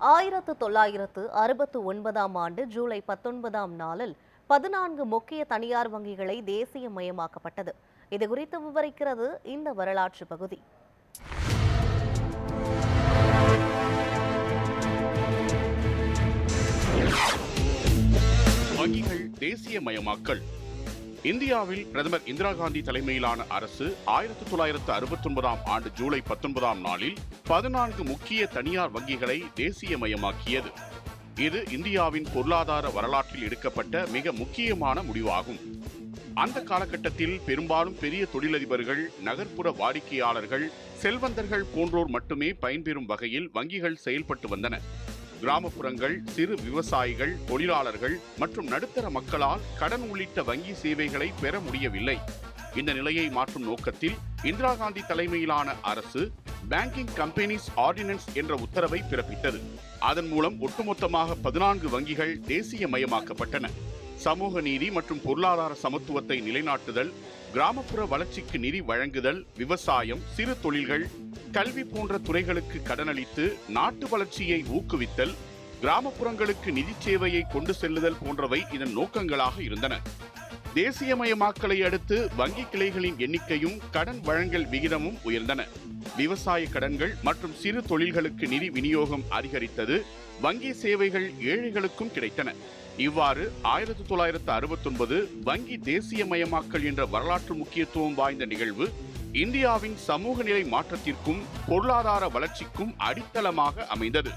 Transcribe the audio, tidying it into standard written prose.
1969 ஜூலை 19 நாளில் 14 முக்கிய தனியார் வங்கிகளை தேசியமயமாக்கப்பட்டது. இதுகுறித்து விவரிக்கிறது இந்த வரலாற்று பகுதி. வங்கிகள் தேசியமயமாக்கல். இந்தியாவில் பிரதமர் இந்திரா காந்தி தலைமையிலான அரசு 1969 ஆண்டு ஜூலை 19 நாளில் 14 முக்கிய தனியார் வங்கிகளை தேசியமயமாக்கியது. இது இந்தியாவின் பொருளாதார வரலாற்றில் எடுக்கப்பட்ட மிக முக்கியமான முடிவாகும். அந்த காலகட்டத்தில் பெரும்பாலும் பெரிய தொழிலதிபர்கள், நகர்ப்புற வாடிக்கையாளர்கள், செல்வந்தர்கள் போன்றோர் மட்டுமே பயன்பெறும் வகையில் வங்கிகள் செயல்பட்டு வந்தன. கிராமப்புறங்கள், சிறு விவசாயிகள், தொழிலாளர்கள் மற்றும் நடுத்தர மக்களால் கடன் உள்ளிட்ட வங்கி சேவைகளை பெற முடியவில்லை. இந்த நிலையை மாற்றும் நோக்கத்தில் இந்திரா காந்தி தலைமையிலான அரசு பேங்கிங் கம்பெனிஸ் ஆர்டினன்ஸ் என்ற உத்தரவை பிறப்பித்தது. அதன் மூலம் ஒட்டுமொத்தமாக 14 வங்கிகள் தேசியமயமாக்கப்பட்டன. சமூக நீதி மற்றும் பொருளாதார சமத்துவத்தை நிலைநாட்டுதல், கிராமப்புற வளர்ச்சிக்கு நிதி வழங்குதல், விவசாயம், சிறு தொழில்கள், கல்வி போன்ற துறைகளுக்கு கடனளித்து நாட்டு வளர்ச்சியை ஊக்குவித்தல், கிராமப்புறங்களுக்கு நிதி சேவையை கொண்டு செல்லுதல் போன்றவை இதன் நோக்கங்களாக இருந்தன. தேசியமயமாக்கலை அடுத்து வங்கி கிளைகளின் எண்ணிக்கையும் கடன் வழங்கல் விகிதமும் உயர்ந்தன. விவசாய கடன்கள் மற்றும் சிறு தொழில்களுக்கு நிதி விநியோகம் அதிகரித்தது. வங்கி சேவைகள் ஏழைகளுக்கும் கிடைத்தன. இவ்வாறு 1969 வங்கி தேசியமயமாக்கல் என்ற வரலாற்று முக்கியத்துவம் வாய்ந்த நிகழ்வு இந்தியாவின் சமூக நிலை மாற்றத்திற்கும் பொருளாதார வளர்ச்சிக்கும் அடித்தளமாக அமைந்தது.